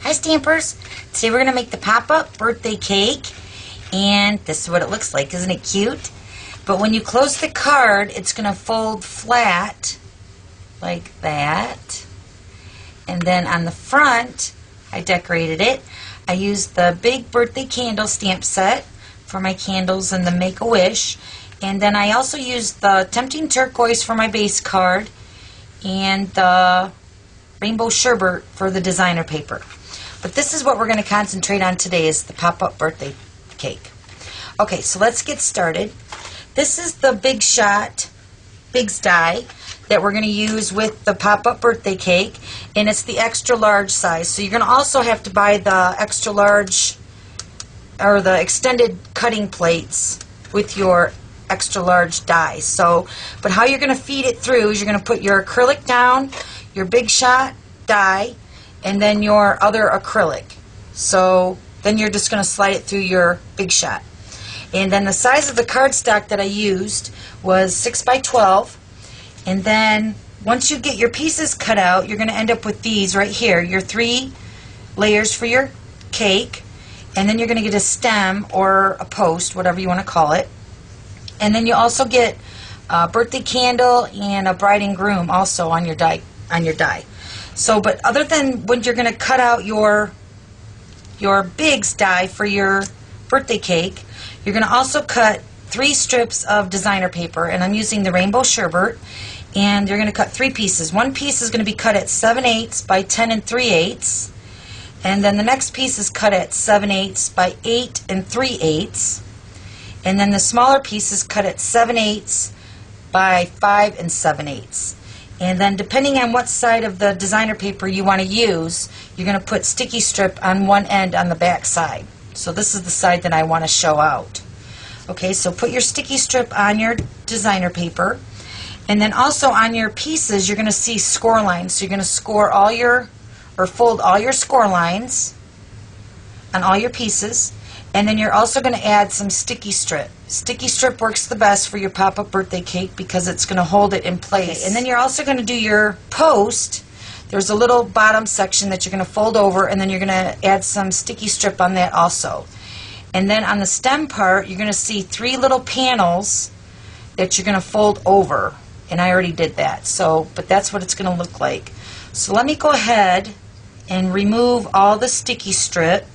Hi Stampers! Today we're going to make the pop-up birthday cake, and this is what it looks like. Isn't it cute? But when you close the card, it's going to fold flat like that. And then on the front, I decorated it. I used the big birthday candle stamp set for my candles and the Make-A-Wish. And then I also used the Tempting Turquoise for my base card and the Rainbow Sherbet for the designer paper. But this is what we're going to concentrate on today, is the pop-up birthday cake. Okay, so let's get started. This is the Big Shot Big's die that we're going to use with the pop-up birthday cake, and it's the extra large size. So you're going to also have to buy the extra large or the extended cutting plates with your extra large die. So, but how you're going to feed it through is you're going to put your acrylic down, your Big Shot die, and then your other acrylic. So then you're just going to slide it through your Big Shot. And then the size of the cardstock that I used was 6 by 12. And then once you get your pieces cut out, you're going to end up with these right here, your 3 layers for your cake. And then you're going to get a stem or a post, whatever you want to call it. And then you also get a birthday candle and a bride and groom also on your die. So, but other than when you're going to cut out your Big's die for your birthday cake, you're going to also cut 3 strips of designer paper, and I'm using the Rainbow Sherbet, and you're going to cut 3 pieces. One piece is going to be cut at 7/8 by 10 3/8, and then the next piece is cut at 7/8 by 8 3/8, and then the smaller piece is cut at 7/8 by 5 7/8. And then depending on what side of the designer paper you want to use, you're going to put sticky strip on one end on the back side. So this is the side that I want to show out. Okay, so put your sticky strip on your designer paper. And then also on your pieces, you're going to see score lines. So you're going to score all your, or fold all your score lines on all your pieces. And then you're also going to add some sticky strip. Sticky strip works the best for your pop-up birthday cake because it's going to hold it in place. Okay, and then you're also going to do your post. There's a little bottom section that you're going to fold over, and then you're going to add some sticky strip on that also. And then on the stem part, you're going to see 3 little panels that you're going to fold over. And I already did that. So, but that's what it's going to look like. So let me go ahead and remove all the sticky strip,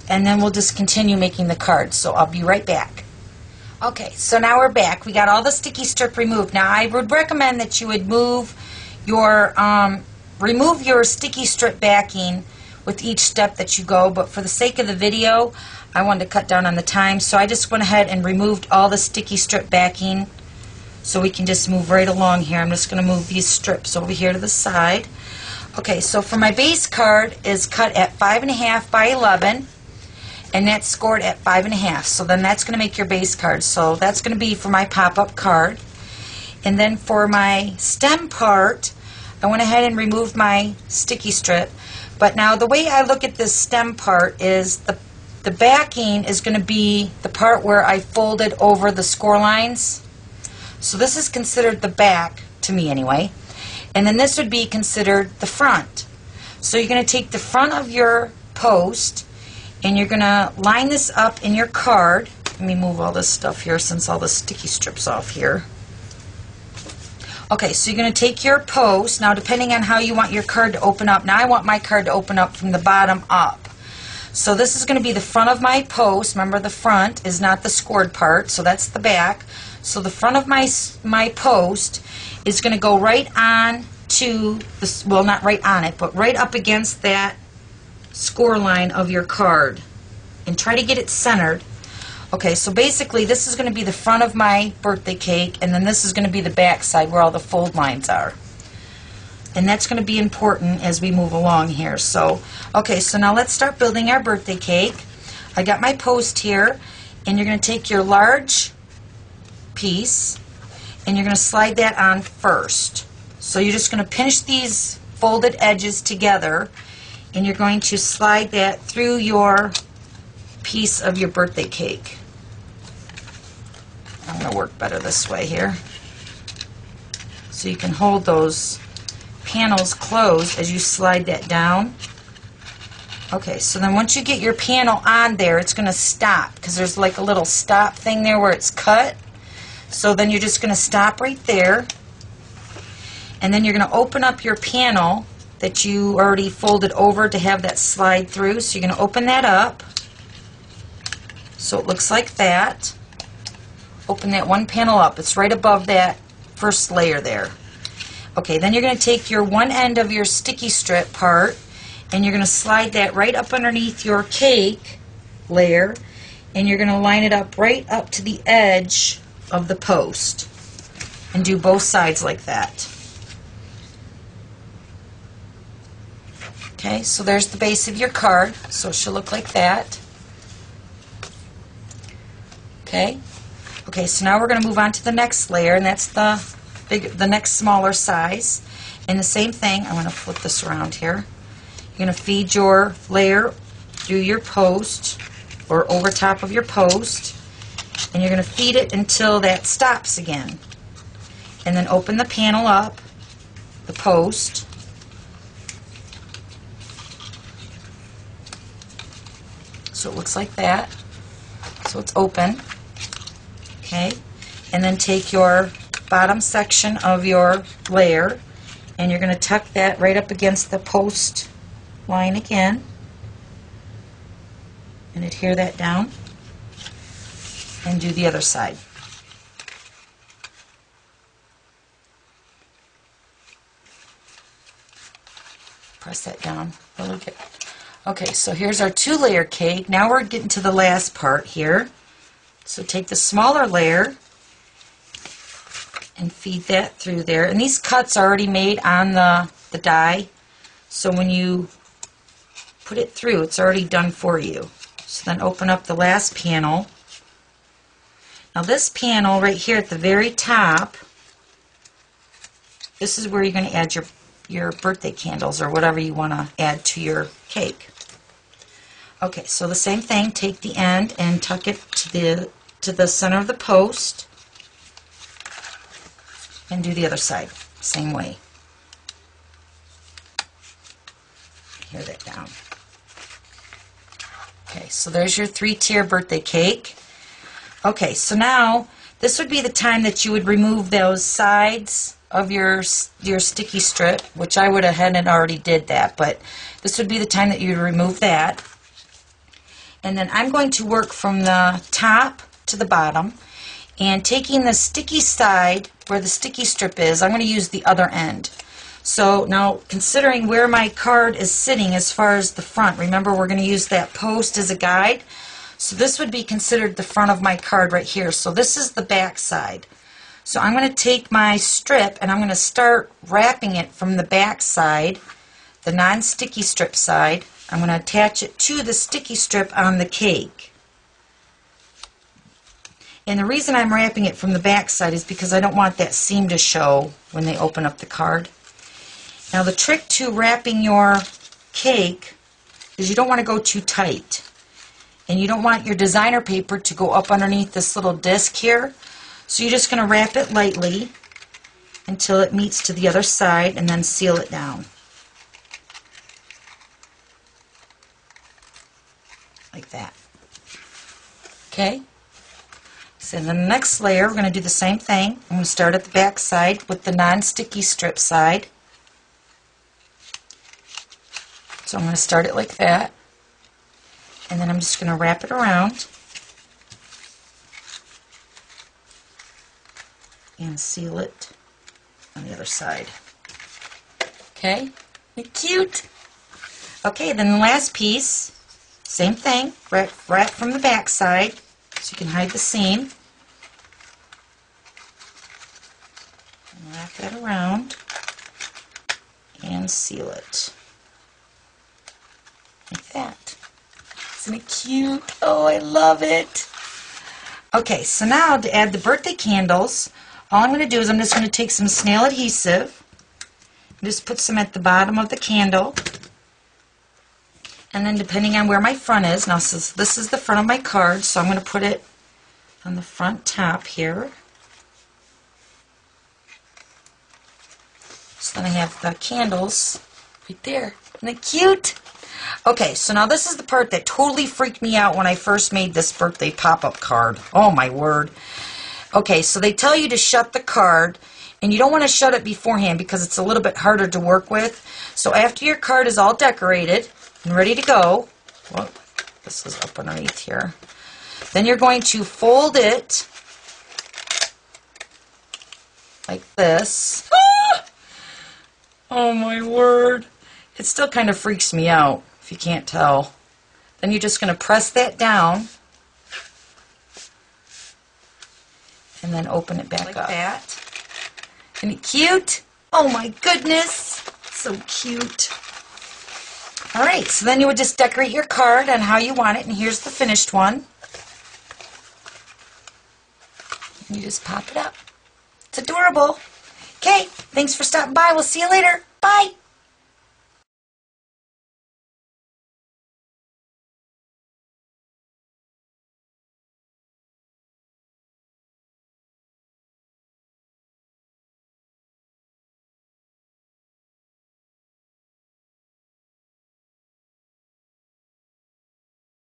and then we'll just continue making the cards. So I'll be right back. Okay, so now we're back. We got all the sticky strip removed. Now I would recommend that you would remove your sticky strip backing with each step that you go, but for the sake of the video, I wanted to cut down on the time, so I just went ahead and removed all the sticky strip backing so we can just move right along here. I'm just going to move these strips over here to the side. Okay, so for my base card is cut at 5.5 by 11. And that's scored at 5.5. So then that's going to make your base card. So that's going to be for my pop-up card. And then for my stem part, I went ahead and removed my sticky strip. But now the way I look at this stem part is the backing is going to be the part where I folded over the score lines. So this is considered the back, to me anyway. And then this would be considered the front. So you're going to take the front of your post, and you're going to line this up in your card. Let me move all this stuff here since all the sticky strips off here. Okay, so you're going to take your post. Now, depending on how you want your card to open up. Now, I want my card to open up from the bottom up. So this is going to be the front of my post. Remember, the front is not the scored part, so that's the back. So the front of my post is going to go right on to, this, well, not right on it, but right up against that score line of your card, and try to get it centered. Okay, so basically this is going to be the front of my birthday cake, and then this is going to be the back side where all the fold lines are. And that's going to be important as we move along here. So, okay, so now let's start building our birthday cake. I got my post here, and you're going to take your large piece, and you're going to slide that on first. So you're just going to pinch these folded edges together, and you're going to slide that through your piece of your birthday cake. I'm going to work better this way here. So you can hold those panels closed as you slide that down. Okay, so then once you get your panel on there, it's going to stop because there's like a little stop thing there where it's cut. So then you're just going to stop right there. And then you're going to open up your panel that you already folded over to have that slide through. So you're going to open that up. So it looks like that. Open that one panel up. It's right above that first layer there. Okay, then you're going to take your one end of your sticky strip part and you're going to slide that right up underneath your cake layer, and you're going to line it up right up to the edge of the post and do both sides like that. Okay, so there's the base of your card. So it should look like that. Okay. Okay, so now we're going to move on to the next layer, and that's the next smaller size. And the same thing, I'm going to flip this around here. You're going to feed your layer through your post or over top of your post, and you're going to feed it until that stops again. And then open the panel up, the post. So it looks like that. So it's open. Okay. And then take your bottom section of your layer and you're going to tuck that right up against the post line again and adhere that down and do the other side. Press that down really good. Okay, so here's our 2-layer cake. Now we're getting to the last part here. So take the smaller layer and feed that through there. And these cuts are already made on the die. So when you put it through, it's already done for you. So then open up the last panel. Now this panel right here at the very top, this is where you're going to add your birthday candles or whatever you want to add to your cake. Okay, so the same thing, take the end and tuck it to the center of the post and do the other side, same way. Adhere that down. Okay, so there's your 3-tier birthday cake. Okay, so now this would be the time that you would remove those sides of your sticky strip, which I would have had and already did that, but this would be the time that you would remove that. And then I'm going to work from the top to the bottom, and taking the sticky side where the sticky strip is, I'm going to use the other end. So now, considering where my card is sitting as far as the front, remember we're going to use that post as a guide. So this would be considered the front of my card right here. So this is the back side. So I'm going to take my strip and I'm going to start wrapping it from the back side, the non-sticky strip side. I'm going to attach it to the sticky strip on the cake. And the reason I'm wrapping it from the back side is because I don't want that seam to show when they open up the card. Now the trick to wrapping your cake is you don't want to go too tight. And you don't want your designer paper to go up underneath this little disc here. So you're just going to wrap it lightly until it meets to the other side and then seal it down. Like that. Okay? So in the next layer, we're going to do the same thing. I'm going to start at the back side with the non-sticky strip side. So I'm going to start it like that. And then I'm just going to wrap it around and seal it on the other side. Okay? Isn't it cute? Okay, then the last piece, same thing, wrap from the back side so you can hide the seam. And wrap that around and seal it. Like that. Isn't it cute? Oh, I love it. Okay, so now to add the birthday candles, all I'm going to do is I'm just going to take some snail adhesive and just put some at the bottom of the candle. And then depending on where my front is, now this is the front of my card, so I'm going to put it on the front top here. So then I have the candles right there. Isn't it cute? Okay, so now this is the part that totally freaked me out when I first made this birthday pop-up card. Oh my word. Okay, so they tell you to shut the card, and you don't want to shut it beforehand because it's a little bit harder to work with. So after your card is all decorated and ready to go, well, this is up underneath here, then you're going to fold it like this. Ah! Oh my word. It still kind of freaks me out, if you can't tell. Then you're just going to press that down and then open it back like up. That. Isn't it cute? Oh my goodness. So cute. Alright, so then you would just decorate your card on how you want it, and here's the finished one. And you just pop it up. It's adorable. Okay, thanks for stopping by. We'll see you later. Bye.